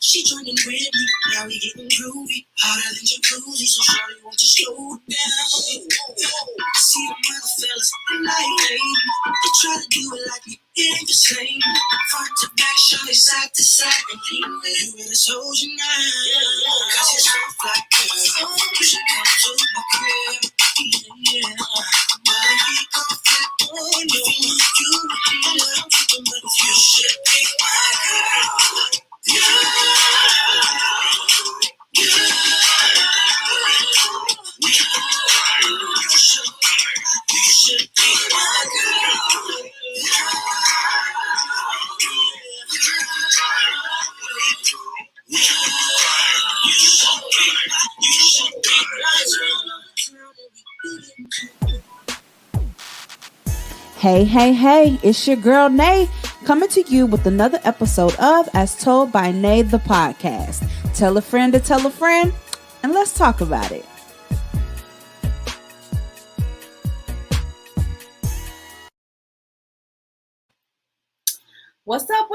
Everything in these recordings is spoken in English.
She joining with me, now we getting groovy, harder than jacuzzi, so shawty won't you slow down. See the other fellas, they like lady, they try to do it like me, it ain't the same. Front to back, shawty side to side, and lean with you in this whole you now. Cause it's so like girl, you should come to my crib, yeah. But he gon' flip on you, you love keeping but you should be my girl. You should be my girl. Hey, it's your girl Nay, coming to you with another episode of As Told by Nay, the podcast. Tell a friend to tell a friend, and let's talk about it. What's up?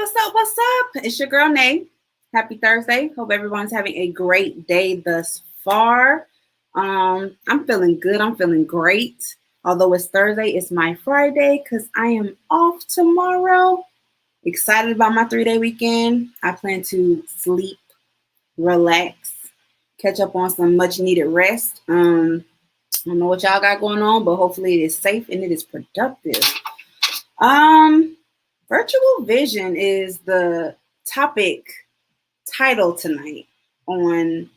It's your girl Nay. Happy Thursday. Hope everyone's having a great day thus far. I'm feeling good. I'm feeling great. Although it's Thursday, it's my Friday because I am off tomorrow. Excited about my 3-day weekend. I plan to sleep, relax, catch up on some much needed rest. I don't know what y'all got going on, but hopefully it is safe and it is productive. Virtual vision is the topic title tonight on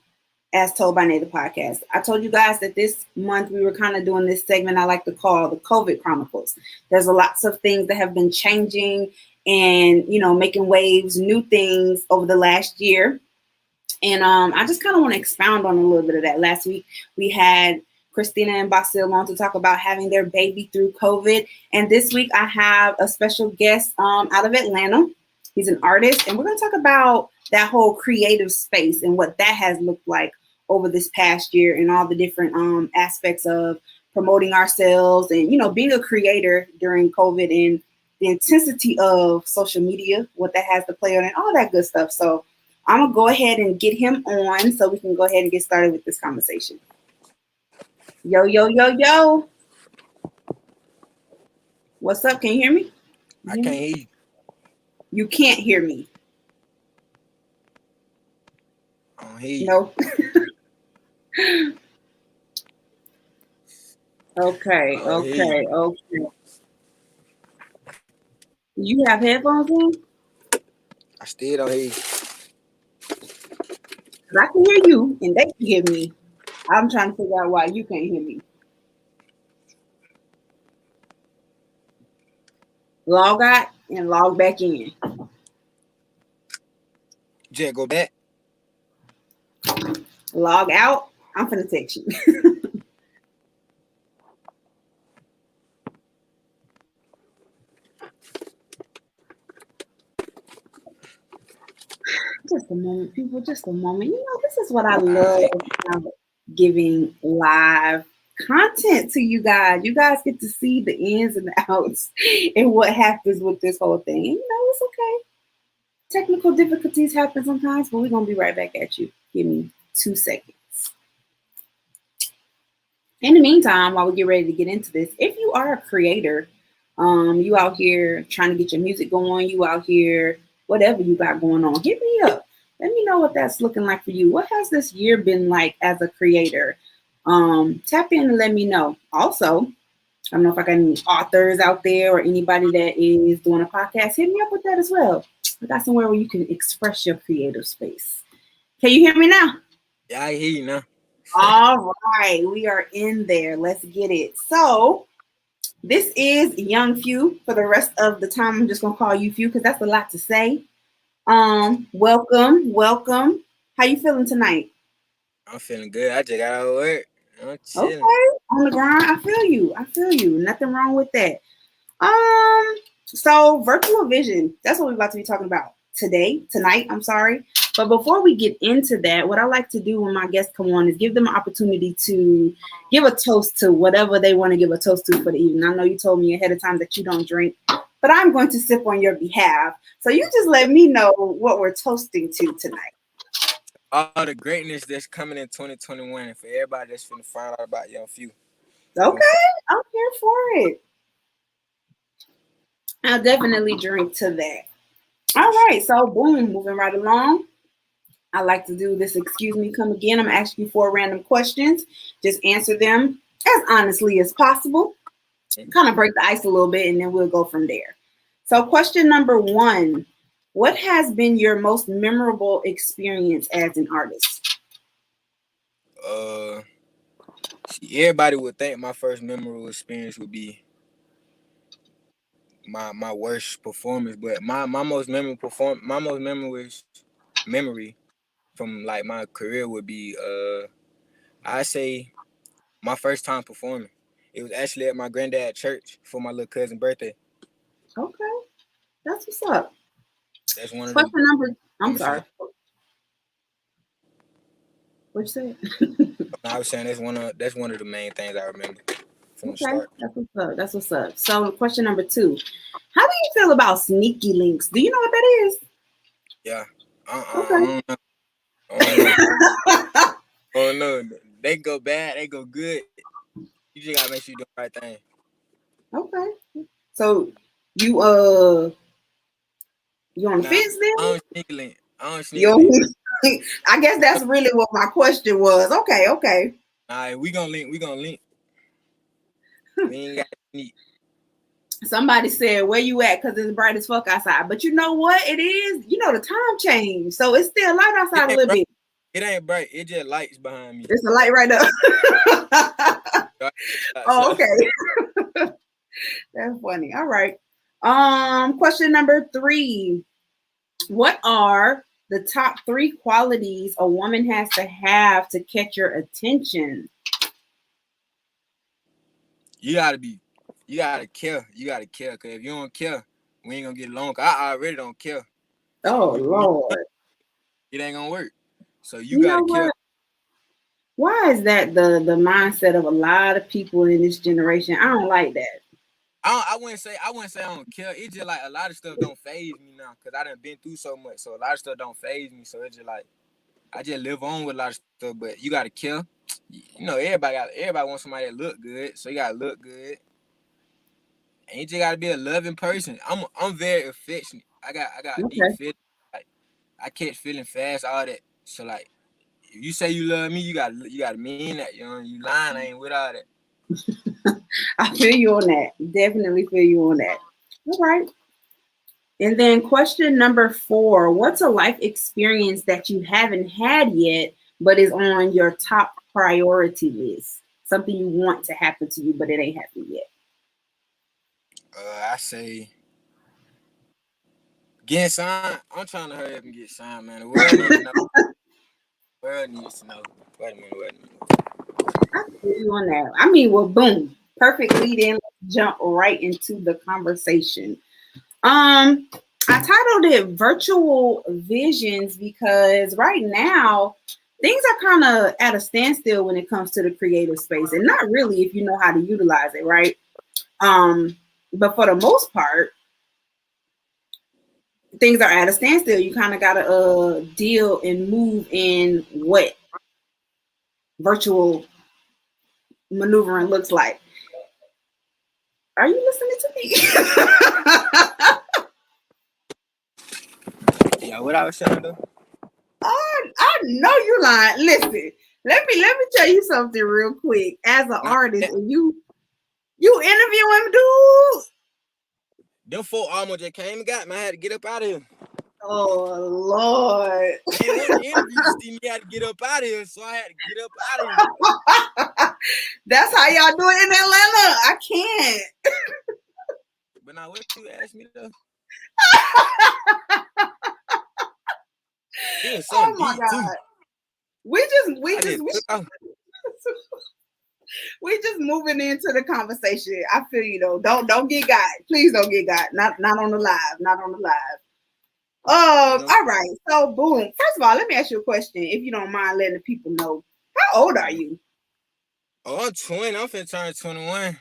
As Told by Nay, the podcast. I told you guys that this month we were kind of doing this segment I like to call the COVID Chronicles. There's lots of things that have been changing and, making waves, new things over the last year. And I just kind of want to expound on a little bit of that. Last week, we had Christina and Basil on to talk about having their baby through COVID. And this week, I have a special guest out of Atlanta. He's an artist, and we're going to talk about that whole creative space and what that has looked like over this past year and all the different aspects of promoting ourselves and, being a creator during COVID and the intensity of social media, what that has to play on and all that good stuff. So I'm going to go ahead and get him on so we can go ahead and get started with this conversation. Yo. What's up? Can you hear me? I can't hear you. You can't hear me. I don't hear you. No. Okay. You have headphones on? I still don't hear you. I can hear you and they can hear me. I'm trying to figure out why you can't hear me. Log out and log back in. Just go back. Log out. I'm finna text you. Just a moment, people. Just a moment. This is what I love about giving live content to you guys. You guys get to see the ins and the outs and what happens with this whole thing. And it's okay. Technical difficulties happen sometimes, but we're going to be right back at you. Give me 2 seconds. In the meantime, while we get ready to get into this, if you are a creator, you out here trying to get your music going, you out here, whatever you got going on, hit me up. Let me know what that's looking like for you. What has this year been like as a creator? Tap in and let me know. Also, I don't know if I got any authors out there or anybody that is doing a podcast. Hit me up with that as well. I got somewhere where you can express your creative space. Can you hear me now? Yeah, I hear you now. All right, we are in there. Let's get it. So this is Young Phew. For the rest of the time, I'm just gonna call you Phew because that's a lot to say. Welcome. How you feeling tonight? I'm feeling good. I just got out of work. I'm chilling. Okay, on the grind. I feel you. Nothing wrong with that. So virtual vision. That's what we're about to be talking about tonight, I'm sorry. But before we get into that, what I like to do when my guests come on is give them an opportunity to give a toast to whatever they want to give a toast to for the evening. I know you told me ahead of time that you don't drink, but I'm going to sip on your behalf. So you just let me know what we're toasting to tonight. All the greatness that's coming in 2021, and for everybody that's finna find out about Young Phew. Okay, I'm here for it. I'll definitely drink to that. All right, so boom, moving right along. I like to do this. Excuse me, come again. I'm asking you 4 random questions. Just answer them as honestly as possible. Kind of break the ice a little bit, and then we'll go from there. So, question number 1: what has been your most memorable experience as an artist? Everybody would think my first memorable experience would be my worst performance, but my most memorable memory from like my career would be I say my first time performing. It was actually at my granddad's church for my little cousin's birthday. Okay, that's what's up. That's one of Question the. number. I'm I'm saying. sorry. What you say? I was saying that's one of the main things I remember from the Okay, start. that's what's up. That's what's up. So, question number 2: how do you feel about sneaky links? Do you know what that is? Yeah. Okay. I don't know. Oh no, they go bad, they go good. You just gotta make sure you do the right thing. Okay. So you you on the Nah, fence then? I don't sneak link. I don't sneak link. You I guess that's really what my question was. Okay, okay. Alright, we gonna link. We gonna link. We ain't got to sneak. Somebody said, where you at? Because it's bright as fuck outside. But you know what it is? You know the time change. So it's still light outside a It ain't little bright. bit. It ain't bright. It just lights behind me. It's a light right up. Oh, So, okay. That's funny. All right. Question number 3. What are the top 3 qualities a woman has to catch your attention? you gotta care. You gotta care. Cause if you don't care, we ain't gonna get along. Cause I already don't care. So Oh Lord. it ain't gonna work. So you You know gotta care. what? Why is that the mindset of a lot of people in this generation? I don't like that. I wouldn't say I don't care. It's just like a lot of stuff don't phase me now. Cause I done been through so much. So a lot of stuff don't phase me. So it's just like I just live on with a lot of stuff. But you gotta care. You know, everybody wants somebody that look good. So you gotta look good. And you just gotta be a loving person. I'm very affectionate. I got deep Okay. feelings. Like I catch feeling fast, all that. So like if you say you love me, you gotta mean that. You know, you lying, I ain't with all that. I feel you on that. Definitely feel you on that. All right. And then question number 4: what's a life experience that you haven't had yet, but is on your top priority list? Something you want to happen to you, but it ain't happened yet. I say getting signed. I'm trying to hurry up and get signed, man. The world needs to know. The world needs to know. Wait a minute. I feel you on that. I mean, well, boom. Perfect lead in. Let's jump right into the conversation. I titled it Virtual Visions because right now things are kind of at a standstill when it comes to the creative space, and not really if you know how to utilize it, right? But for the most part, things are at a standstill. You kind of gotta deal and move in what virtual maneuvering looks like. Are you listening to me? Yeah, what I was saying though. I know you lying. Listen, let me tell you something real quick. As an Nah, artist, and you interviewing dudes. them 4 almost just came and got me. I had to get up out of here. Oh Lord. They didn't want the interview to see me. I had to get up out of here, so I had to get up out of here. That's how y'all do it in Atlanta. I can't. But now, what you asked me though? It was Oh something my deep too. God. We just we I just just took off. we just moving into the conversation. I feel you though. Don't get got. Please don't get got. Not on the live. Not on the live. You All know? right. So, boom. First of all, let me ask you a question, if you don't mind letting the people know. How old are you? Oh, I'm 20. I'm finna turn 21.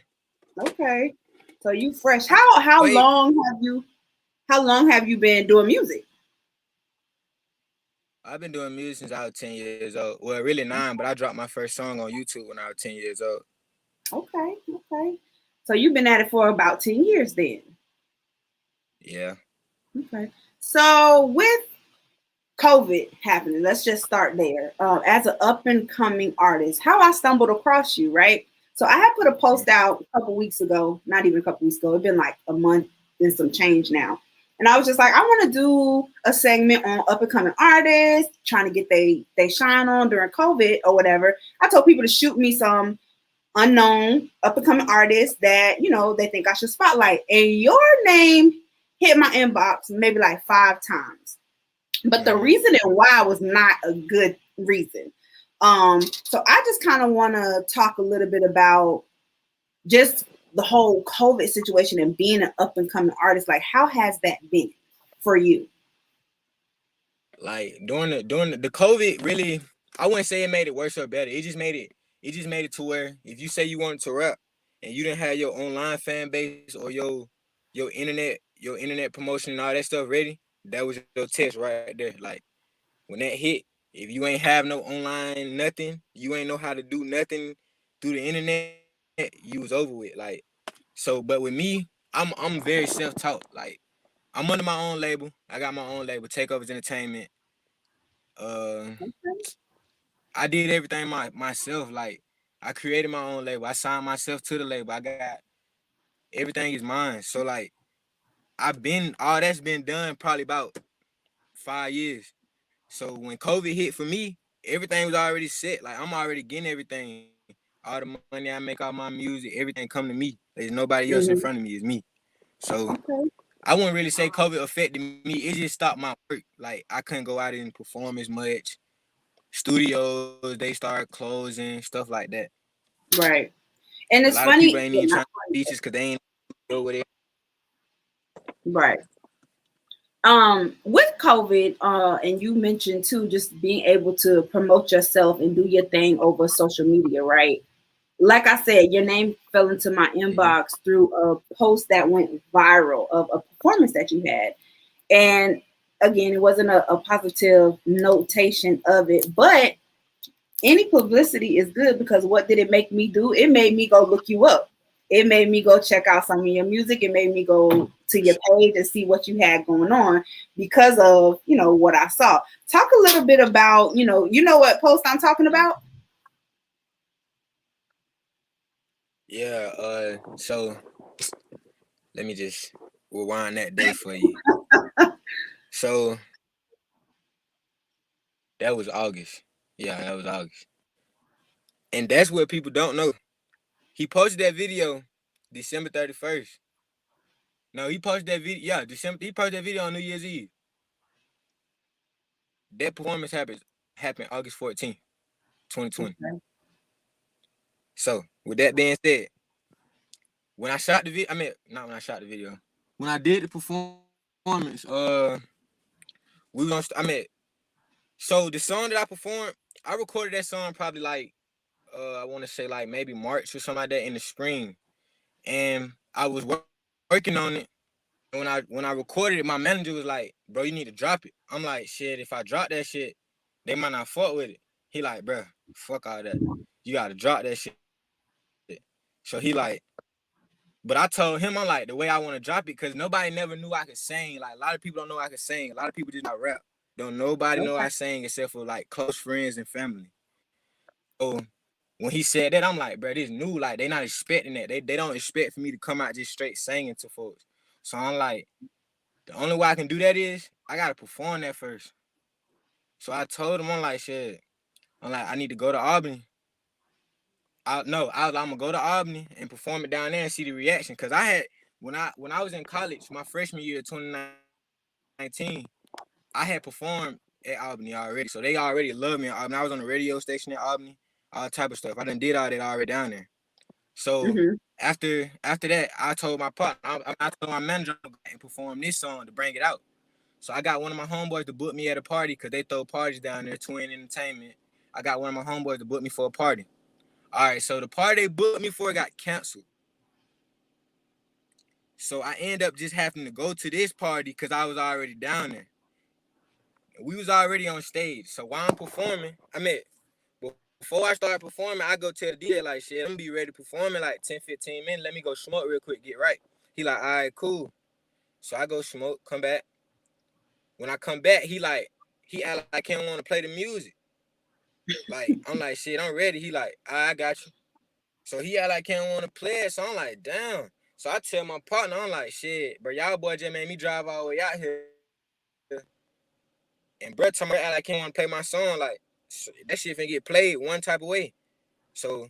Okay. So you fresh. I can't How wait. long have you been doing music? I've been doing music since I was 10 years old. Well, really 9, but I dropped my first song on YouTube when I was 10 years old. Okay, okay. So you've been at it for about 10 years then. Yeah. Okay. So with COVID happening, let's just start there. As an up and coming artist, how I stumbled across you, right? So I had put a post out a couple weeks ago, not even a couple weeks ago, it's been like a month and some change now. And I was just like, I want to do a segment on up and coming artists, trying to get they shine on during COVID or whatever. I told people to shoot me some unknown up and coming artists that they think I should spotlight. And your name hit my inbox maybe like 5 times, but the Mm-hmm. reason and why was not a good reason. So I just kind of want to talk a little bit about just the whole COVID situation and being an up and coming artist. Like, how has that been for you? Like during the COVID, really, I wouldn't say it made it worse or better. It just made it to where if you say you wanted to rap and you didn't have your online fan base or your internet promotion and all that stuff ready, that was your test right there. Like when that hit, if you ain't have no online nothing, you ain't know how to do nothing through the internet, you was over with. Like so, but with me, I'm very self taught. Like I'm under my own label. I got my own label, Takeovers Entertainment. Uh, I did everything myself. Like I created my own label. I signed myself to the label. I got everything is mine. So like I've been all that's been done probably about 5 years. So when COVID hit for me, everything was already set. Like I'm already getting everything. All the money I make off my music, everything come to me. There's nobody else in front of Mhm. me. It's me. So Okay. I wouldn't really say COVID affected me. It just stopped my work. Like I couldn't go out and perform as much. Studios they start closing, stuff like that. Right. A And lot it's of people funny. ain't even Yeah, trying not to funny. teach us because they ain't over there. Right. With COVID, and you mentioned too, just being able to promote yourself and do your thing over social media, right? Like I said, your name fell into my Mm-hmm. inbox through a post that went viral of a performance that you had. And again, it wasn't a positive notation of it, but any publicity is good because what did it make me do? It made me go look you up. It made me go check out some of your music. It made me go to your page and see what you had going on because of, what I saw. Talk a little bit about, what post I'm talking about? Yeah. So let me just rewind that day for you. So that was August. Yeah, that was August. And that's what people don't know. He posted that video December 31st. No, he posted that video. Yeah, December. He posted that video on New Year's Eve. That performance happened August 14th, 2020. Okay. So with that being said, when I shot the video, I mean not when I shot the video. When I did the performance, we gonna. I mean, so the song that I performed, I recorded that song probably like I want to say like maybe March or something like that in the spring, and I was working on it. And when I recorded it, my manager was like, "Bro, you need to drop it." I'm like, "Shit, if I drop that shit, they might not fuck with it." He like, "Bro, fuck all that. You gotta drop that shit." So he like, but I told him, I'm like, the way I want to drop it, because nobody never knew I could sing. Like a lot of people don't know I could sing. A lot of people just know I rap. Don't nobody know I Okay. sing except for like close friends and family. So when he said that, I'm like, bro, this new. Like they not expecting that. They don't expect for me to come out just straight singing to folks. So I'm like, the only way I can do that is I gotta perform that first. So I told him, I'm like, shit. I'm like, I need to go to Albany. I'm gonna go to Albany and perform it down there and see the reaction. Cause I had when I was in college, my freshman year, 2019, I had performed at Albany already. So they already loved me in Albany. I was on the radio station in Albany, all type of stuff. I done did all that already down there. So Hmm. after that, I told my partner, I told my manager I'm gonna perform this song to bring it out. So I got one of my homeboys to book me at a party because they throw parties down there, Twin Entertainment. I got one of my homeboys to book me for a party. All right, so the party they booked me for got canceled. So I end up just having to go to this party because I was already down there. We was already on stage. So while I'm performing, before I start performing, I go tell the DJ like, shit, I'm gonna be ready to perform in like 10, 15 minutes. Let me go smoke real quick, get right. He like, all right, cool. So I go smoke, come back. When I come back, he act like he don't want to play the music. Like, I'm like, shit, I'm ready. He like, I got you. So he act like he don't want to play it. So I'm like, damn. So I tell my partner, I'm like, shit, bro, y'all boy just made me drive all the way out here. And bro told me act like he don't want to play my song. Like, that shit finna get played one type of way. So,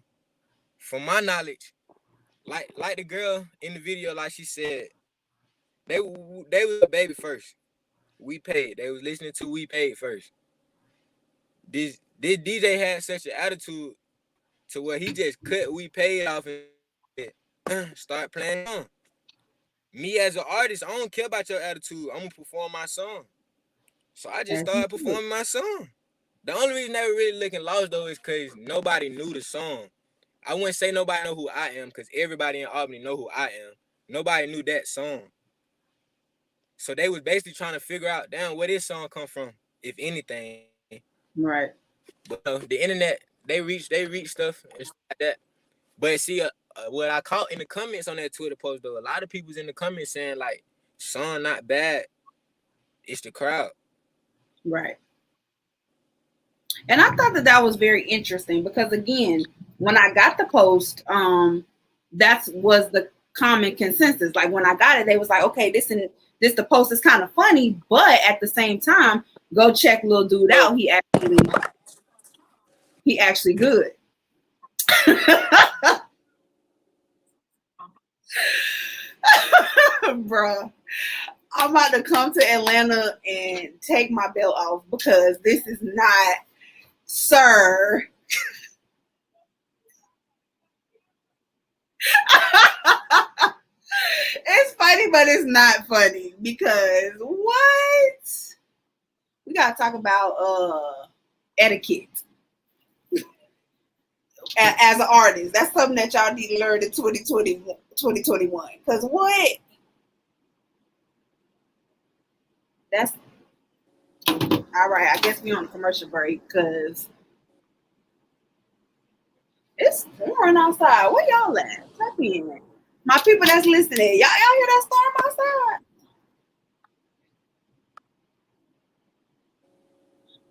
from my knowledge, like the girl in the video, like she said, they was a baby first. We paid. They was listening to We Paid first. This DJ had such an attitude to where he just cut We Paid off and start playing on. Me as an artist, I don't care about your attitude. I'm gonna perform my song. So I just started performing my song. The only reason they were really looking lost though is because nobody knew the song. I wouldn't say nobody know who I am because everybody in Albany know who I am. Nobody knew that song. So they was basically trying to figure out, damn, where this song come from, if anything. Right. But the internet, they reach stuff and stuff like that. But see, what I caught in the comments on that Twitter post though, a lot of people's in the comments saying like, song not bad, it's the crowd. Right. And I thought that was very interesting because again, when I got the post, that was the common consensus. Like when I got it, they was like, okay, this the post is kind of funny, but at the same time, go check Lil Dude out. He actually good. Bruh, I'm about to come to Atlanta and take my belt off because this is not, sir. It's funny, but it's not funny because what? We gotta talk about etiquette as an artist. That's something that y'all need to learn in 2021. Because what? That's all right. I guess we on a commercial break because it's pouring outside. Where y'all at? Let me in. My people that's listening, y'all hear that storm outside?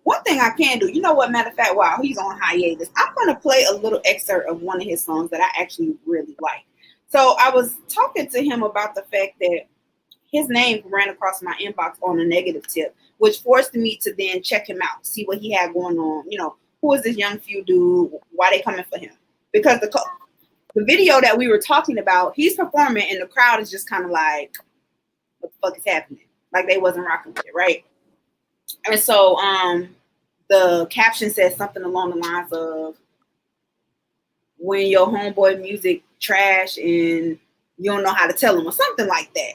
One thing I can do, you know what? Matter of fact, while he's on hiatus, I'm gonna play a little excerpt of one of his songs that I actually really like. So I was talking to him about the fact that his name ran across my inbox on a negative tip, which forced me to then check him out, see what he had going on. You know, who is this young Phew dude? Why they coming for him? Because the video that we were talking about, he's performing and the crowd is just kind of like, what the fuck is happening? Like they wasn't rocking with it, right? And so the caption says something along the lines of, when your homeboy music trash and you don't know how to tell him, or something like that.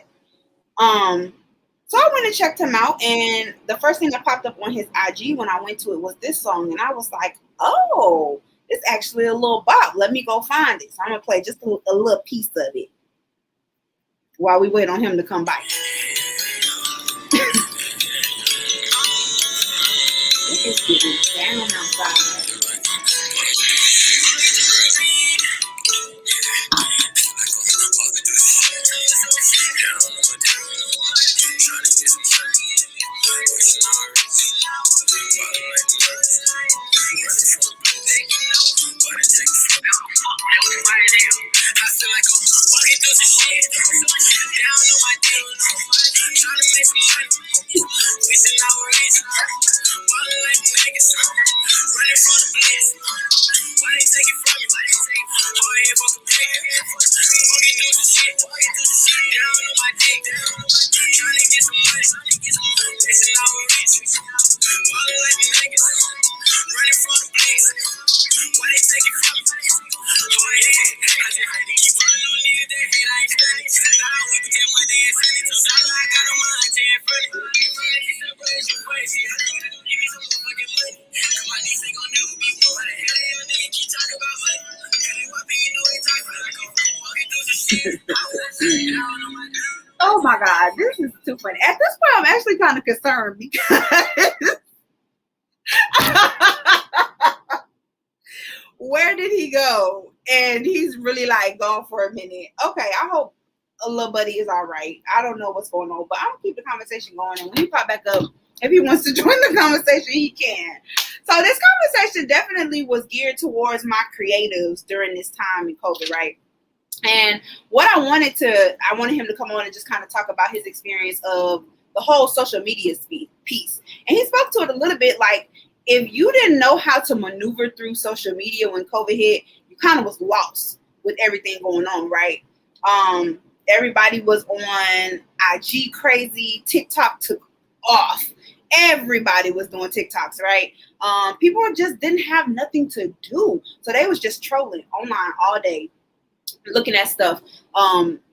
So I went and checked him out, and the first thing that popped up on his IG when I went to it was this song, and I was like, oh, it's actually a little bop. Let me go find it. So I'm gonna play just a little piece of it while we wait on him to come by. It is getting down outside. God, this is too funny. At this point, I'm actually kind of concerned because where did he go? And he's really like gone for a minute. Okay, I hope a little buddy is all right. I don't know what's going on, but I'm gonna keep the conversation going. And when he pop back up, if he wants to join the conversation, he can. So this conversation definitely was geared towards my creatives during this time in COVID, right? And what I wanted him to come on and just kind of talk about his experience of the whole social media piece. And he spoke to it a little bit like, if you didn't know how to maneuver through social media when COVID hit, you kind of was lost with everything going on, right? Everybody was on IG crazy. TikTok took off. Everybody was doing TikToks, right? People just didn't have nothing to do. So they was just trolling online all day, looking at stuff,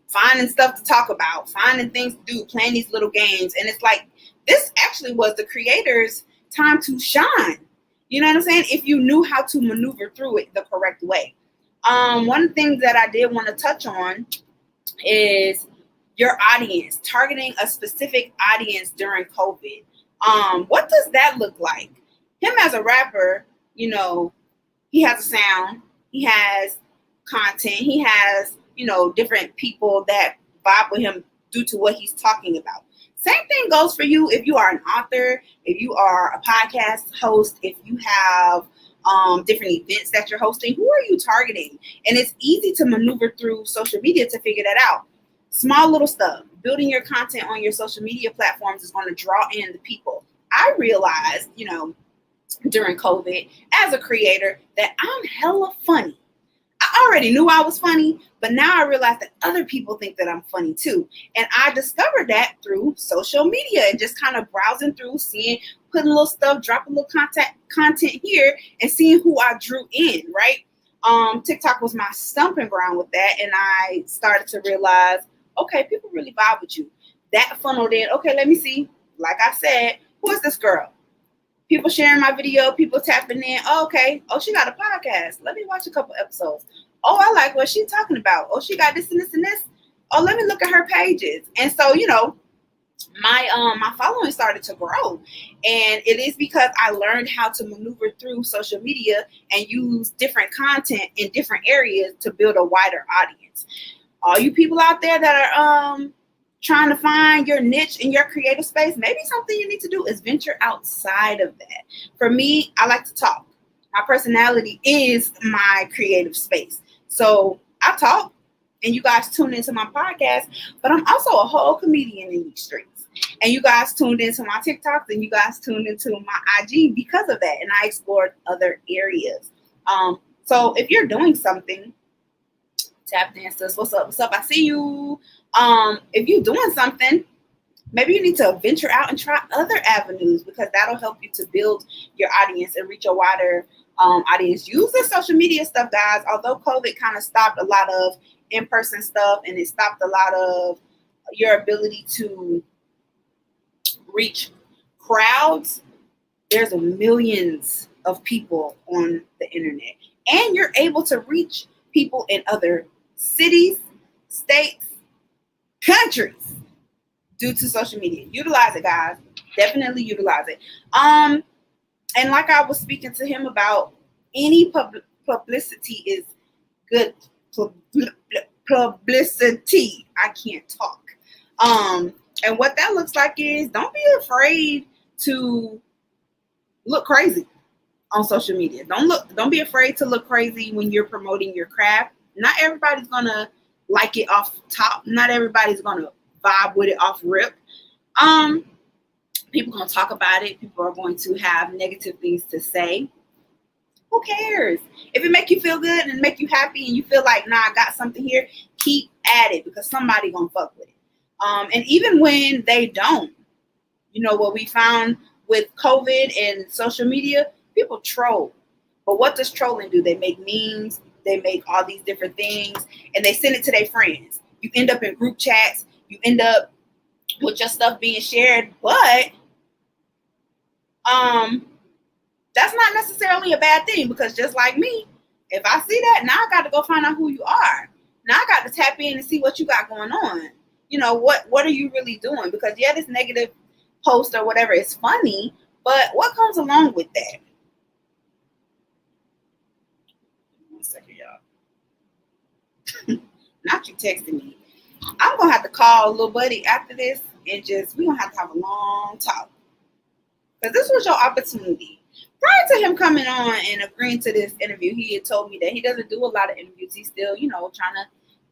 finding stuff to talk about, finding things to do, playing these little games. And it's like, this actually was the creators' time to shine. You know what I'm saying? If you knew how to maneuver through it the correct way. One thing that I did want to touch on is your audience, targeting a specific audience during COVID. What does that look like? Him as a rapper, you know, he has a sound, he has content, he has, you know, different people that vibe with him due to what he's talking about. Same thing goes for you if you are an author, if you are a podcast host, if you have different events that you're hosting. Who are you targeting? And it's easy to maneuver through social media to figure that out. Small little stuff. Building your content on your social media platforms is going to draw in the people. I realized, you know, during COVID as a creator that I'm hella funny. I already knew I was funny, but now I realize that other people think that I'm funny too. And I discovered that through social media and just kind of browsing through, seeing, putting a little stuff, dropping a little content here and seeing who I drew in, right? TikTok was my stumping ground with that. And I started to realize, okay, people really vibe with you. That funneled in, okay, let me see. Like I said, who is this girl? People sharing my video, people tapping in. Oh, okay. Oh, she got a podcast. Let me watch a couple episodes. Oh, I like what she's talking about. Oh, she got this and this and this. Oh, let me look at her pages. And so, you know, my following started to grow. And it is because I learned how to maneuver through social media and use different content in different areas to build a wider audience. All you people out there that are trying to find your niche in your creative space, maybe something you need to do is venture outside of that. For me, I like to talk. My personality is my creative space. So I talk and you guys tune into my podcast, but I'm also a whole comedian in these streets. And you guys tuned into my TikToks and you guys tuned into my IG because of that. And I explored other areas. So if you're doing something, tap dancers, what's up? What's up? I see you. If you're doing something, maybe you need to venture out and try other avenues because that'll help you to build your audience and reach a wider audience. Use the social media stuff, guys. Although COVID kind of stopped a lot of in-person stuff and it stopped a lot of your ability to reach crowds, there's millions of people on the internet. And you're able to reach people in other cities, states, countries due to social media. Utilize it, guys. Definitely utilize it. And like I was speaking to him about, any publicity is good publicity. I can't talk. And what that looks like is, don't be afraid to look crazy on social media. Don't be afraid to look crazy when you're promoting your craft. Not everybody's gonna like it off top. Not everybody's gonna vibe with it off rip. People gonna talk about it. People are going to have negative things to say. Who cares? If it make you feel good and make you happy and you feel like, nah, I got something here, keep at it because somebody gonna fuck with it. And even when they don't, you know what we found with COVID and social media, people troll. But what does trolling do? They make memes, they make all these different things, and they send it to their friends. You end up in group chats, you end up with your stuff being shared, but that's not necessarily a bad thing because just like me, if I see that, now I got to go find out who you are. Now I got to tap in and see what you got going on. what are you really doing? Because yeah, this negative post or whatever is funny, but what comes along with that? 1 second, y'all. Not you texting me. I'm gonna have to call little buddy after this and we're gonna have to have a long talk. Because this was your opportunity. Prior to him coming on and agreeing to this interview, he had told me that he doesn't do a lot of interviews. He's still, trying to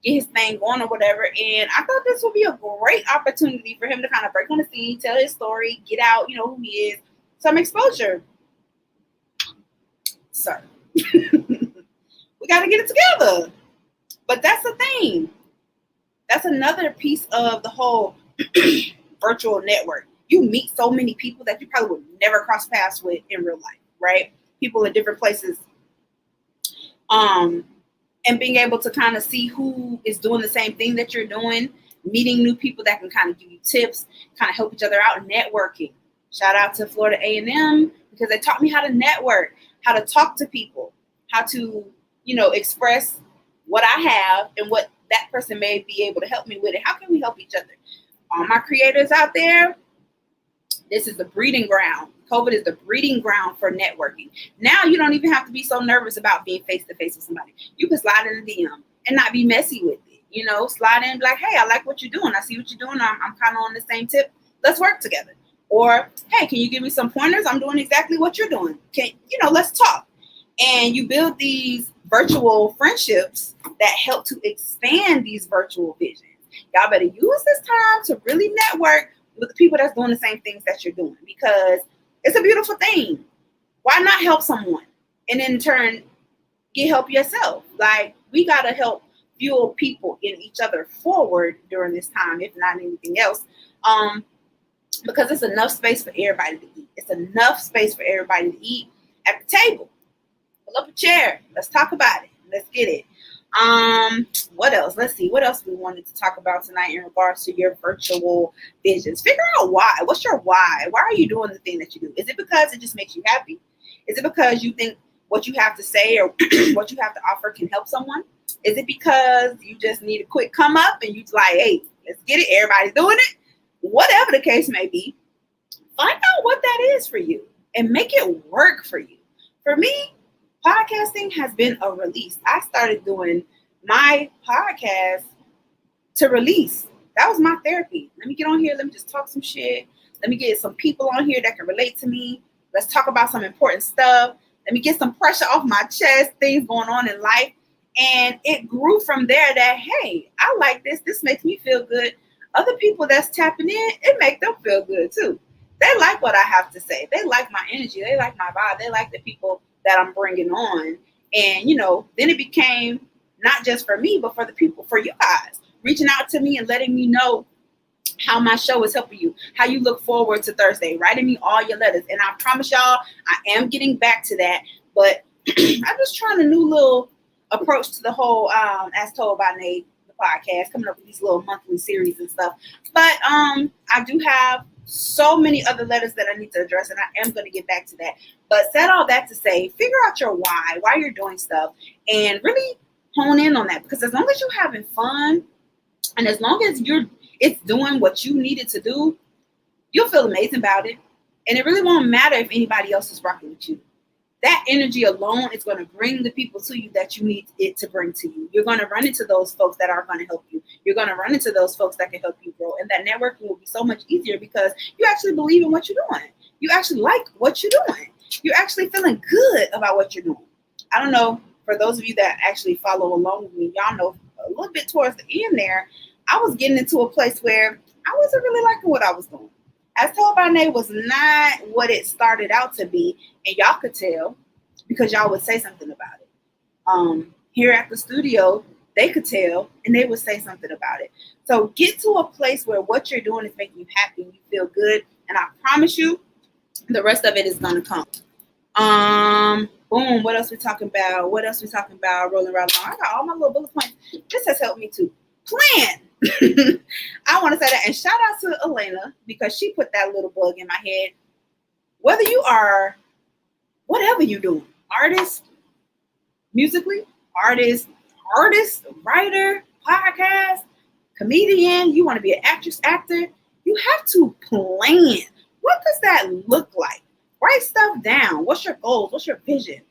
get his thing going or whatever. And I thought this would be a great opportunity for him to kind of break on the scene, tell his story, get out, who he is, some exposure. Sir, we got to get it together. But that's the thing. That's another piece of the whole virtual network. You meet so many people that you probably would never cross paths with in real life, right? People in different places. And being able to kind of see who is doing the same thing that you're doing, meeting new people that can kind of give you tips, kind of help each other out, networking. Shout out to Florida A&M because they taught me how to network, how to talk to people, how to, express what I have and what that person may be able to help me with it. How can we help each other? All my creators out there, this is the breeding ground. COVID is the breeding ground for networking. Now you don't even have to be so nervous about being face-to-face with somebody. You can slide in a DM and not be messy with it. Slide in and be like, hey, I like what you're doing. I see what you're doing. I'm kind of on the same tip. Let's work together. Or, hey, can you give me some pointers? I'm doing exactly what you're doing. Let's talk. And you build these virtual friendships that help to expand these virtual visions. Y'all better use this time to really network with the people that's doing the same things that you're doing, because it's a beautiful thing. Why not help someone and in turn get help yourself? Like, we got to help fuel people in each other forward during this time, if not anything else. Because it's enough space for everybody to eat. It's enough space for everybody to eat at the table. Pull up a chair. Let's talk about it. Let's get it. What else? Let's see. What else we wanted to talk about tonight in regards to your virtual visions? Figure out why. What's your why? Why are you doing the thing that you do? Is it because it just makes you happy? Is it because you think what you have to say or what you have to offer can help someone? Is it because you just need a quick come up and you like, hey, let's get it. Everybody's doing it. Whatever the case may be, find out what that is for you and make it work for you. For me, podcasting has been a release. I started doing my podcast to release. That was my therapy. Let me get on here. Let me just talk some shit. Let me get some people on here that can relate to me. Let's talk about some important stuff. Let me get some pressure off my chest, things going on in life. And it grew from there that, hey, I like this. This makes me feel good. Other people that's tapping in, it makes them feel good too. They like what I have to say. They like my energy. They like my vibe. They like the people that I'm bringing on. And, then it became not just for me, but for the people, for you guys, reaching out to me and letting me know how my show is helping you, how you look forward to Thursday, writing me all your letters. And I promise y'all, I am getting back to that. But I'm just trying a new little approach to the whole As Told by Nate, the podcast, coming up with these little monthly series and stuff. But I do have so many other letters that I need to address, and I am going to get back to that. But said all that to say, figure out your why you're doing stuff, and really hone in on that. Because as long as you're having fun, and as long as it's doing what you needed to do, you'll feel amazing about it. And it really won't matter if anybody else is rocking with you. That energy alone is going to bring the people to you that you need it to bring to you. You're going to run into those folks that are going to help you. You're going to run into those folks that can help you grow. And that networking will be so much easier because you actually believe in what you're doing. You actually like what you're doing. You're actually feeling good about what you're doing. I don't know, for those of you that actually follow along with me, y'all know a little bit towards the end there, I was getting into a place where I wasn't really liking what I was doing. As Told by Nate was not what it started out to be, and y'all could tell because y'all would say something about it. Here at the studio, they could tell and they would say something about it. So get to a place where what you're doing is making you happy and you feel good, and I promise you, the rest of it is gonna come. Boom. What else we talking about? Rolling right along. I got all my little bullet points. This has helped me to plan. I want to say that, and shout out to Elena because she put that little bug in my head. Whether you are whatever you're doing, artist, musically, artist, writer, podcast, comedian, you want to be an actress, actor, you have to plan. What does that look like? Write stuff down. What's your goals? What's your vision?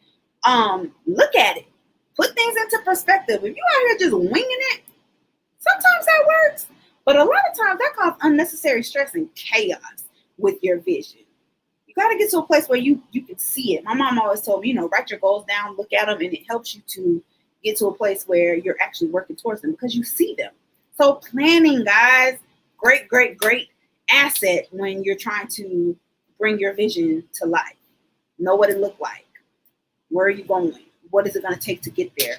Look at it. Put things into perspective. If you out here just winging it, sometimes that works, but a lot of times that causes unnecessary stress and chaos with your vision. You got to get to a place where you can see it. My mom always told me, write your goals down, look at them, and it helps you to get to a place where you're actually working towards them because you see them. So planning, guys, great, great, great asset when you're trying to bring your vision to life. Know what it looked like. Where are you going? What is it going to take to get there?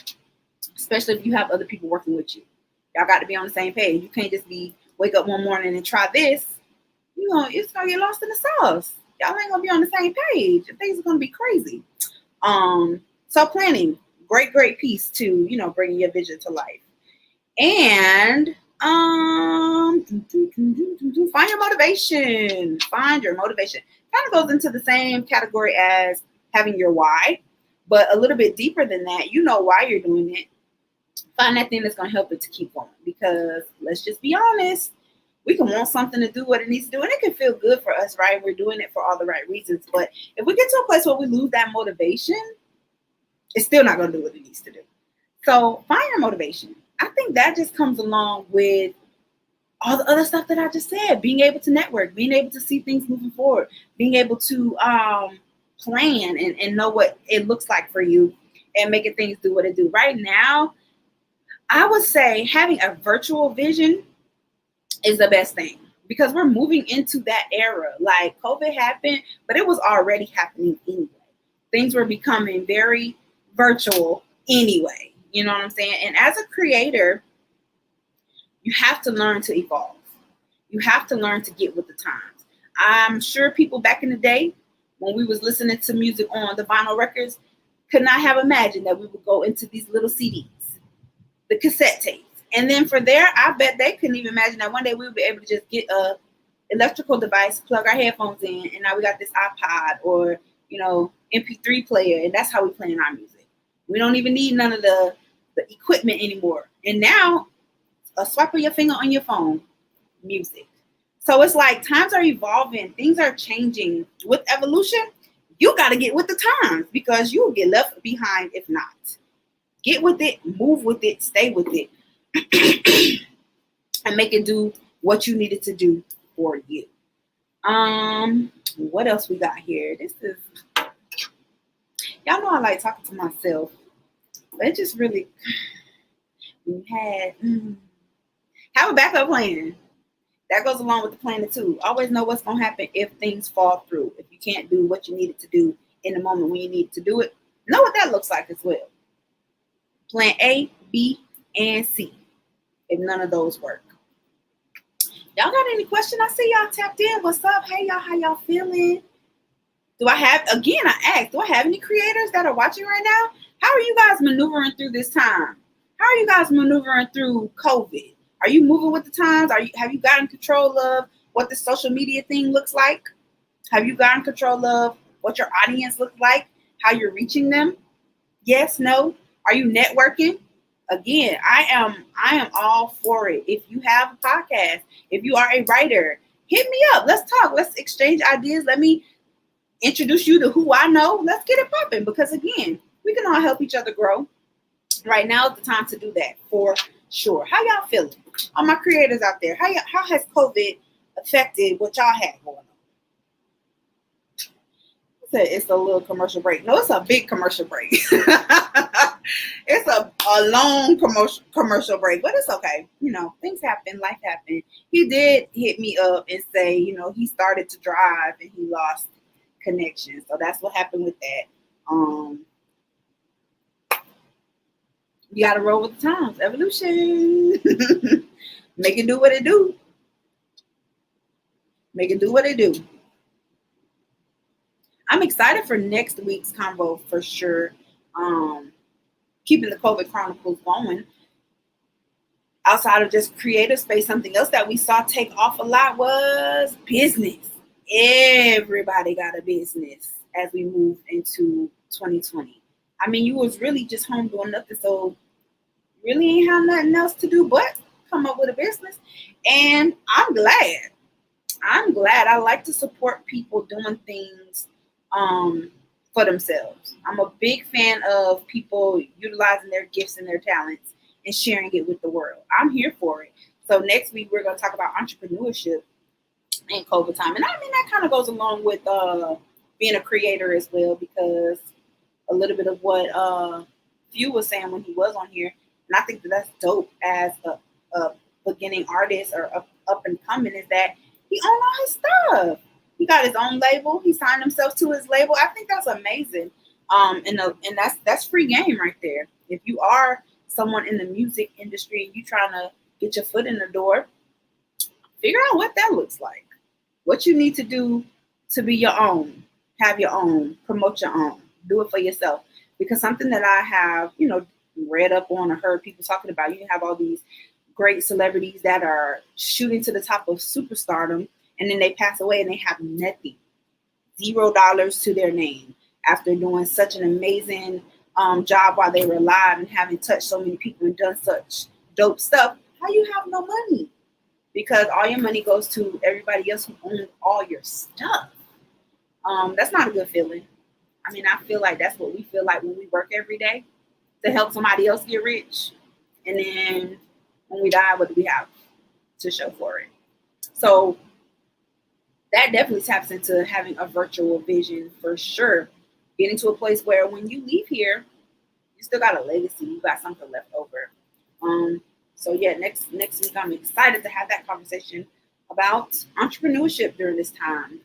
Especially if you have other people working with you. Y'all got to be on the same page. You can't just wake up one morning and try this. It's going to get lost in the sauce. Y'all ain't going to be on the same page. Things are going to be crazy. So planning, great, great piece to, bringing your vision to life. And find your motivation. Find your motivation. Kind of goes into the same category as having your why, but a little bit deeper than that. You know why you're doing it. Find that thing that's going to help it to keep going. Because let's just be honest, we can want something to do what it needs to do, and it can feel good for us, right? We're doing it for all the right reasons. But if we get to a place where we lose that motivation, it's still not going to do what it needs to do. So find your motivation. I think that just comes along with all the other stuff that I just said. Being able to network, being able to see things moving forward, being able to plan and know what it looks like for you and making things do what it do. Right now, I would say having a virtual vision is the best thing because we're moving into that era. Like COVID happened, but it was already happening anyway. Things were becoming very virtual anyway. You know what I'm saying? And as a creator, you have to learn to evolve. You have to learn to get with the times. I'm sure people back in the day, when we was listening to music on the vinyl records, could not have imagined that we would go into these little CDs, the cassette tapes. And then for there, I bet they couldn't even imagine that one day we would be able to just get a electrical device, plug our headphones in, and now we got this iPod or, MP3 player, and that's how we play in our music. We don't even need none of the equipment anymore. And now, a swipe of your finger on your phone, music. So it's like times are evolving. Things are changing. With evolution, you got to get with the times because you will get left behind if not. Get with it, move with it, stay with it, and make it do what you need it to do for you. What else we got here? This is, y'all know I like talking to myself, but it just really, have a backup plan. That goes along with the planning too. Always know what's going to happen if things fall through. If you can't do what you needed to do in the moment when you need to do it, know what that looks like as well. Plan A, B, and C. If none of those work. Y'all got any questions? I see y'all tapped in. What's up? Hey y'all, how y'all feeling? I asked, do I have any creators that are watching right now? How are you guys maneuvering through this time? How are you guys maneuvering through COVID? Are you moving with the times? Have you gotten control of what the social media thing looks like? Have you gotten control of what your audience looks like? How you're reaching them? Yes, no? Are you networking? Again, I am all for it. If you have a podcast, if you are a writer, hit me up. Let's talk. Let's exchange ideas. Let me introduce you to who I know. Let's get it popping because again, we can all help each other grow. Right now is the time to do that for sure. How y'all feeling? All my creators out there, how has COVID affected what y'all have going on? It's a little commercial break. No, it's a big commercial break. It's a long commercial break, but it's okay. Things happen, life happened. He did hit me up and say, he started to drive and he lost connection. So that's what happened with that. You gotta roll with the times. Evolution. Make it do what it do. Make it do what it do. I'm excited for next week's convo for sure. Keeping the COVID Chronicles going. Outside of just creative space, something else that we saw take off a lot was business. Everybody got a business as we move into 2020. I mean, you was really just home doing nothing, so really ain't have nothing else to do but come up with a business. And I'm glad. I'm glad. I like to support people doing things for themselves. I'm a big fan of people utilizing their gifts and their talents and sharing it with the world. I'm here for it. So next week we're going to talk about entrepreneurship in COVID time, and I mean that kind of goes along with being a creator as well, because a little bit of what Phew was saying when he was on here, and I think that that's dope as a beginning artist or up and coming, is that he owned all his stuff. He got his own label. He signed himself to his label. I think that's amazing. And that's free game right there. If you are someone in the music industry and you trying to get your foot in the door, figure out what that looks like. What you need to do to be your own, have your own, promote your own, do it for yourself. Because something that I have, read up on or heard people talking about, you have all these great celebrities that are shooting to the top of superstardom, and then they pass away and they have nothing, $0 to their name after doing such an amazing job while they were alive and having touched so many people and done such dope stuff. How you have no money? Because all your money goes to everybody else who owns all your stuff. That's not a good feeling. I mean, I feel like that's what we feel like when we work every day to help somebody else get rich. And then when we die, what do we have to show for it? So that definitely taps into having a virtual vision for sure. Getting to a place where when you leave here, you still got a legacy. You got something left over. So yeah, next week I'm excited to have that conversation about entrepreneurship during this time.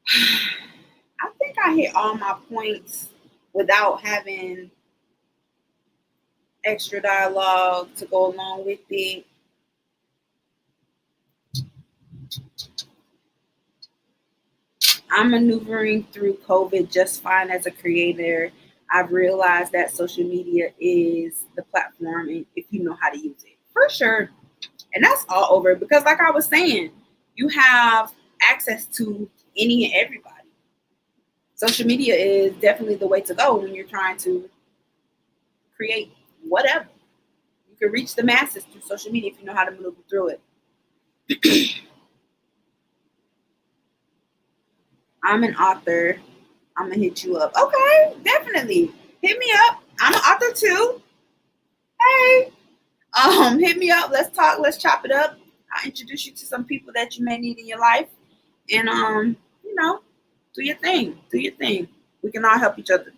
I think I hit all my points without having extra dialogue to go along with it. I'm maneuvering through COVID just fine as a creator. I've realized that social media is the platform, and if you know how to use it, for sure. And that's all over, because like I was saying, you have access to any and everybody. Social media is definitely the way to go when you're trying to create whatever. You can reach the masses through social media if you know how to maneuver through it. I'm an author. I'm gonna hit you up. Okay, definitely. Hit me up. I'm an author too. Hey. Hit me up. Let's talk. Let's chop it up. I'll introduce you to some people that you may need in your life. And do your thing. Do your thing. We can all help each other.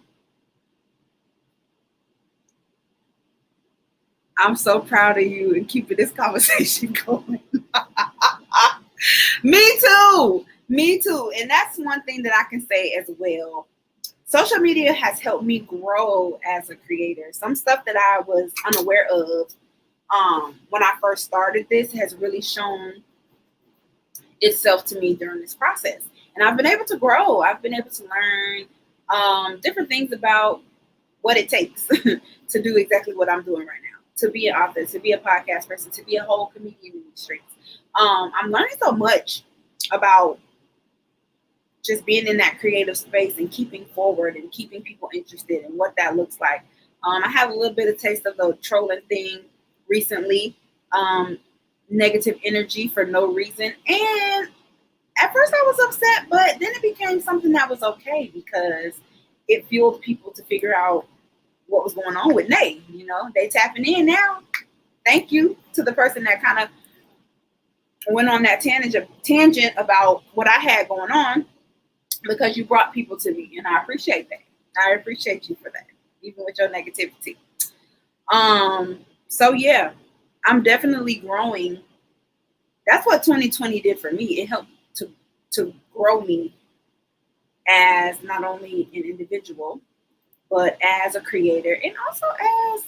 I'm so proud of you and keeping this conversation going. Me too. Me too. And that's one thing that I can say as well. Social media has helped me grow as a creator. Some stuff that I was unaware of when I first started this has really shown itself to me during this process. And I've been able to grow. I've been able to learn different things about what it takes to do exactly what I'm doing right now. To be an author, to be a podcast person, to be a whole comedian in the streets. I'm learning so much about just being in that creative space and keeping forward and keeping people interested in what that looks like. I have a little bit of taste of the trolling thing recently, negative energy for no reason. And at first I was upset, but then it became something that was okay because it fueled people to figure out what was going on with Nay. They tapping in now. Thank you to the person that kind of went on that tangent about what I had going on, because you brought people to me, and I appreciate that. I appreciate you for that, even with your negativity. So yeah, I'm definitely growing. That's what 2020 did for me. It helped to grow me as not only an individual, but as a creator, and also as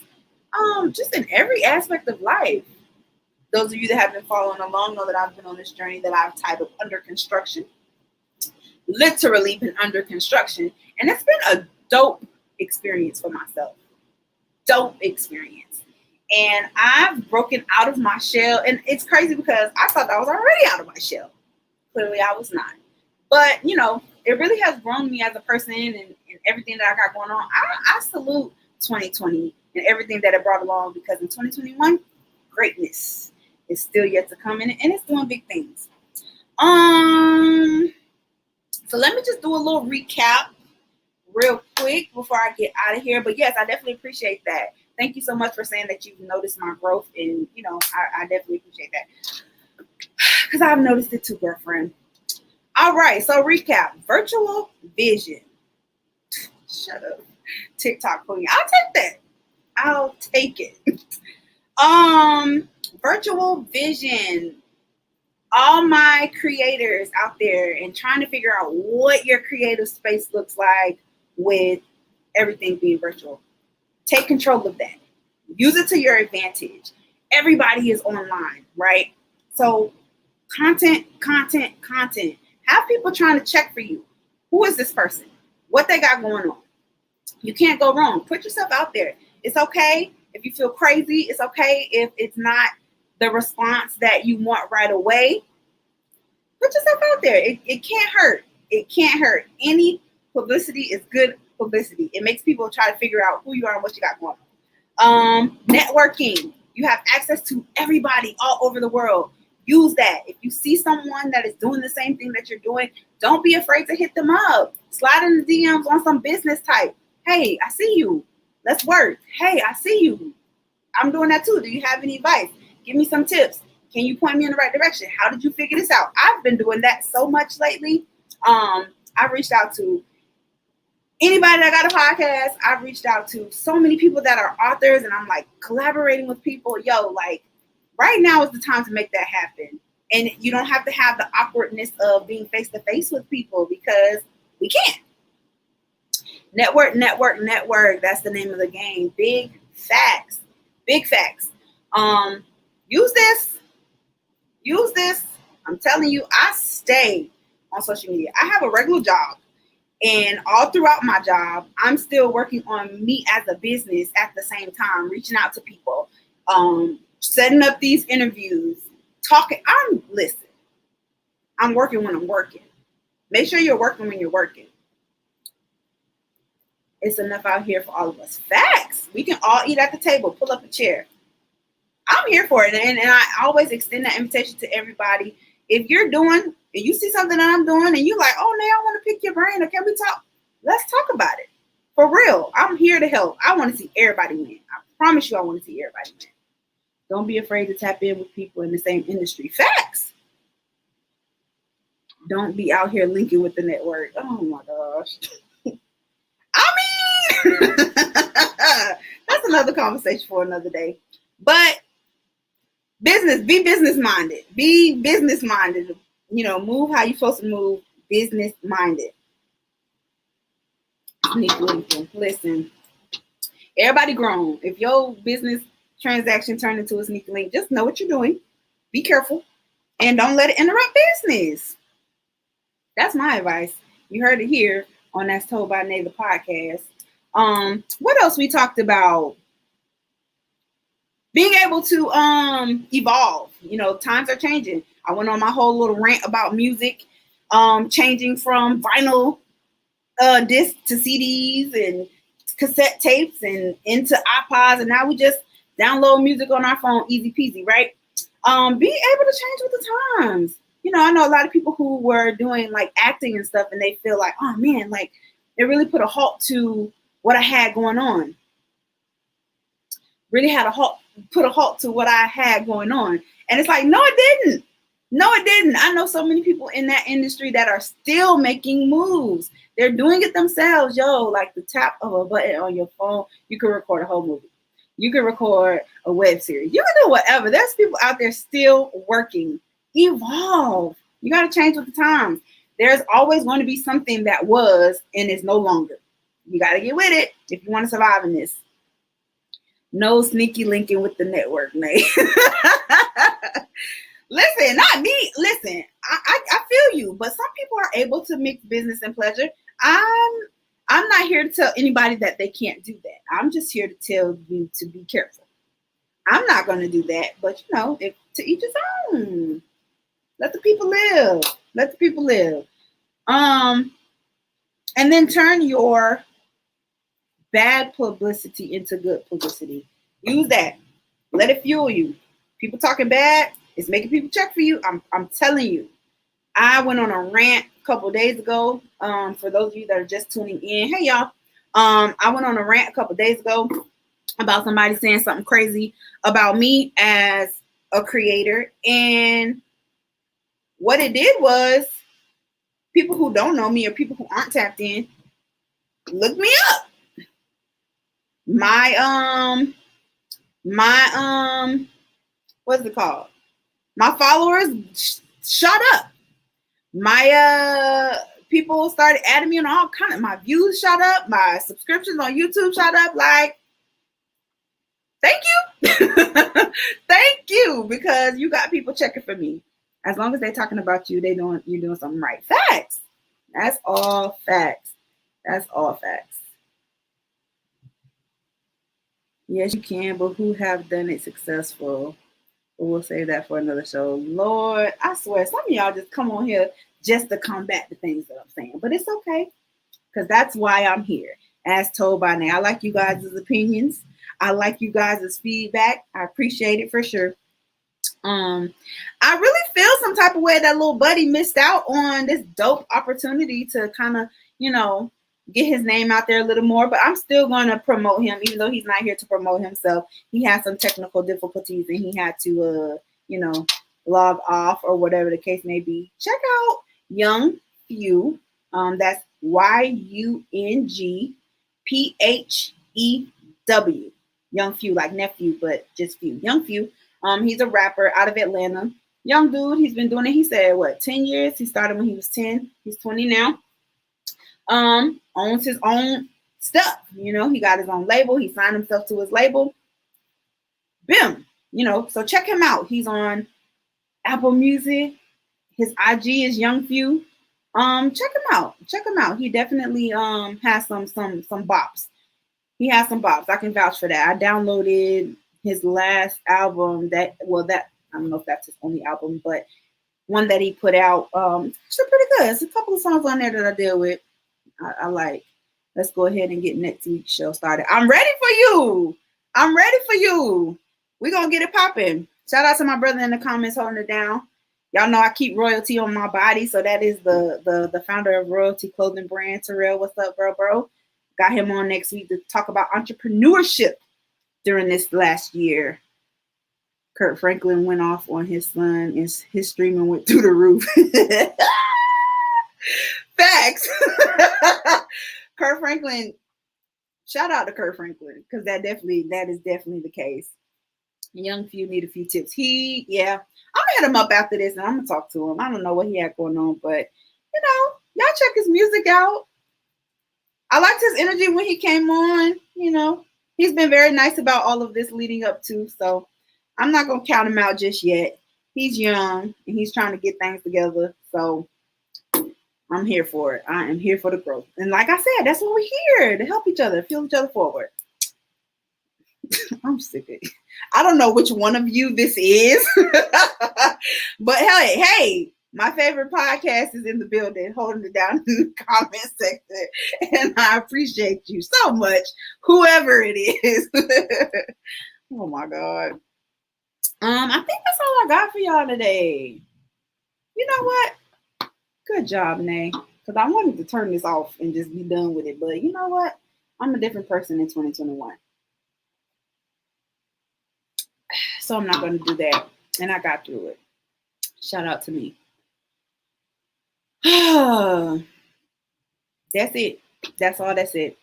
just in every aspect of life. Those of you that have been following along know that I've been on this journey that I've titled Under Construction. Literally been under construction. And it's been a dope experience for myself. Dope experience. And I've broken out of my shell. And it's crazy because I thought I was already out of my shell. Clearly I was not. But, it really has grown me as a person and everything that I got going on. I salute 2020 and everything that it brought along, because in 2021, greatness is still yet to come in, and it's doing big things. So let me just do a little recap real quick before I get out of here. But yes, I definitely appreciate that. Thank you so much for saying that you've noticed my growth, and I definitely appreciate that because I've noticed it too, girlfriend. All right, so recap: virtual vision. Shut up, TikTok queen. I'll take that. I'll take it. Virtual vision. All my creators out there and trying to figure out what your creative space looks like with everything being virtual. Take control of that. Use it to your advantage. Everybody is online, right? So content. Have people trying to check for you. Who is this person? What they got going on? You can't go wrong. Put yourself out there. It's okay if you feel crazy. It's okay if it's not the response that you want right away. Put yourself out there. It can't hurt. It can't hurt. Any publicity is good publicity. It makes people try to figure out who you are and what you got going on. Networking. You have access to everybody all over the world. Use that. If you see someone that is doing the same thing that you're doing, don't be afraid to hit them up. Slide in the DMs on some business type. Hey, I see you. Let's work. Hey, I see you. I'm doing that too. Do you have any advice? Give me some tips. Can you point me in the right direction? How did you figure this out? I've been doing that so much lately. I've reached out to anybody that got a podcast. I've reached out to so many people that are authors, and I'm like collaborating with people. Like right now is the time to make that happen. And you don't have to have the awkwardness of being face to face with people because we can't. Network. That's the name of the game. Big facts. Use this. I'm telling you, I stay on social media. I have a regular job, and all throughout my job, I'm still working on me as a business at the same time, reaching out to people, setting up these interviews, talking. I'm working when I'm working. Make sure you're working when you're working. It's enough out here for all of us. Facts. We can all eat at the table. Pull up a chair. I'm here for it. And I always extend that invitation to everybody. If you're doing, and you see something that I'm doing, and you're like, oh, now I want to pick your brain, or can we talk? Let's talk about it. For real. I'm here to help. I want to see everybody win. I promise you I want to see everybody win. Don't be afraid to tap in with people in the same industry. Facts. Don't be out here linking with the network. Oh, my gosh. That's another conversation for another day. But be business minded. Move how you're supposed to move. Business minded. Listen, everybody grown. If your business transaction turned into a sneaky link, just know what you're doing. Be careful and don't let it interrupt business. That's my advice. You heard it here on That's Told by Nay, the podcast. What else we talked about? Being able to evolve. Times are changing. I went on my whole little rant about music, changing from vinyl discs to CDs and cassette tapes and into iPods, and now we just download music on our phone, easy peasy, right? Be able to change with the times. I know a lot of people who were doing like acting and stuff, and they feel like, oh man, like it really put a halt to what I had going on. Really put a halt to what I had going on. And it's like, no, it didn't. I know so many people in that industry that are still making moves. They're doing it themselves. Like the tap of a button on your phone, you can record a whole movie. You can record a web series. You can do whatever. There's people out there still working. Evolve. You got to change with the times. There's always going to be something that was and is no longer. You got to get with it if you want to survive in this. No sneaky linking with the network, mate. Listen, not me. Listen, I feel you, but some people are able to mix business and pleasure. I'm not here to tell anybody that they can't do that. I'm just here to tell you to be careful. I'm not going to do that, but to each his own. Let the people live. And then turn your bad publicity into good publicity. Use that. Let it fuel you. People talking bad, it's making people check for you. I'm telling you. I went on a rant a couple days ago. For those of you that are just tuning in, hey y'all. I went on a rant a couple days ago about somebody saying something crazy about me as a creator. And what it did was people who don't know me or people who aren't tapped in, look me up. My what's it called? My followers shot up. My people started adding me on all kind of, my views shot up, my subscriptions on YouTube shot up. Like, thank you. Thank you, because you got people checking for me. As long as they're talking about you, you're doing something right. Facts. That's all facts. That's all facts. Yes, you can, but who have done it successful? But we'll save that for another show. Lord, I swear, some of y'all just come on here just to combat the things that I'm saying. But it's okay, because that's why I'm here. As told by now, I like you guys' opinions. I like you guys' feedback. I appreciate it for sure. I really feel some type of way that little buddy missed out on this dope opportunity to kind of, get his name out there a little more, but I'm still going to promote him, even though he's not here to promote himself. He had some technical difficulties and he had to, log off or whatever the case may be. Check out Young Phew. That's YUNGPHEW. Young Phew, like nephew, but just Phew. Young Phew. He's a rapper out of Atlanta. Young dude. He's been doing it. He said, 10 years? He started when he was 10. He's 20 now. Owns his own stuff. He got his own label. He signed himself to his label. Bim. So check him out. He's on Apple Music. His IG is Young Phew. Check him out. Check him out. He definitely has some bops. He has some bops. I can vouch for that. I downloaded his last album. I don't know if that's his only album, but one that he put out. It's actually pretty good. There's a couple of songs on there that I deal with. I like. Let's go ahead and get next week's show started. I'm ready for you. We're going to get it popping. Shout out to my brother in the comments holding it down. Y'all know I keep royalty on my body. So that is the founder of Royalty Clothing Brand, Terrell. What's up, bro? Got him on next week to talk about entrepreneurship during this last year. Kurt Franklin went off on his son and his streaming went through the roof. Facts. Kurt Franklin, shout out to Kurt Franklin, because that is definitely the case. Young Phew need a few tips. I'm gonna hit him up after this and I'm gonna talk to him. I don't know what he had going on, but y'all check his music out. I liked his energy when he came on. He's been very nice about all of this leading up to, so I'm not gonna count him out just yet. He's young and he's trying to get things together, so I'm here for it. I am here for the growth. And like I said, that's what we're here, to help each other, fuel each other forward. I'm sick of it. I don't know which one of you this is, but hey, my favorite podcast is in the building, holding it down in the comment section. And I appreciate you so much, whoever it is. Oh my God. I think that's all I got for y'all today. You know what? Good job, Nay. Because I wanted to turn this off and just be done with it. But you know what? I'm a different person in 2021. So I'm not going to do that. And I got through it. Shout out to me. That's it. That's all. That's it.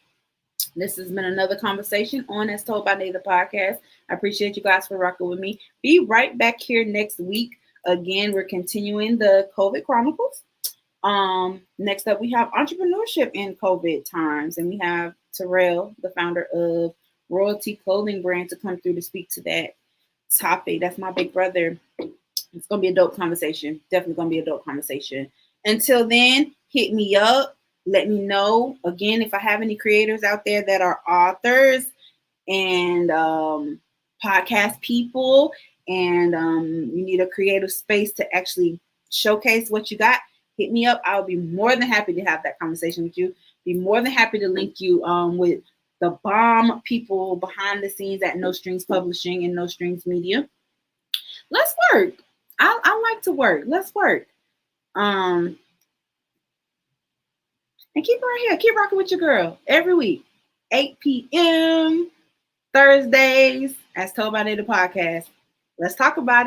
This has been another conversation on As Told by Nay, the podcast. I appreciate you guys for rocking with me. Be right back here next week. Again, we're continuing the COVID Chronicles. Next up, we have entrepreneurship in COVID times, and we have Terrell, the founder of Royalty Clothing Brand, to come through to speak to that topic. That's my big brother. It's gonna be a dope conversation. Definitely gonna be a dope conversation. Until then, hit me up. Let me know. Again, if I have any creators out there that are authors and podcast people, and you need a creative space to actually showcase what you got, hit me up. I'll be more than happy to have that conversation with you. Be more than happy to link you with the bomb people behind the scenes at No Strings Publishing and No Strings Media. let's work. I like to work. Let's work. And keep right here. Keep rocking with your girl every week, 8 p.m. Thursdays, as told by the podcast. Let's talk about it.